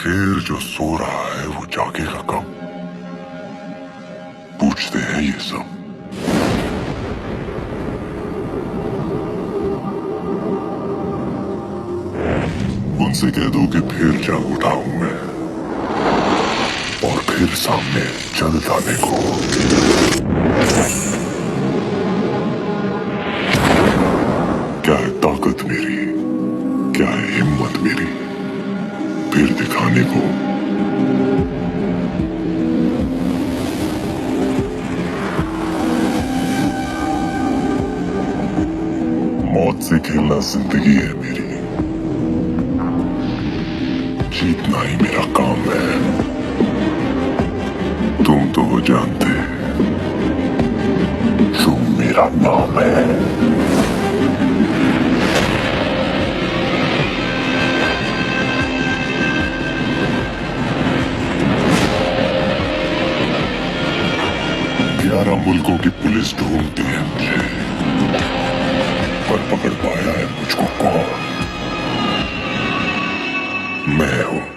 शेर जो सो रहा है वो जागेगा कब? पूछते हैं ये सब। उनसे कह दो कि फिर जाग उठा हूं मैं, और फिर सामने चल जाने को। क्या है ताकत मेरी, क्या है हिम्मत मेरी, फिर दिखाने को। मौत से खेलना जिंदगी है मेरी, जीतना ही मेरा काम है। तुम तो वो जानते जो मेरा नाम है। मुल्कों की पुलिस ढूंढती है मुझे, पर पकड़ पाया है मुझको कौन? मैं हूं।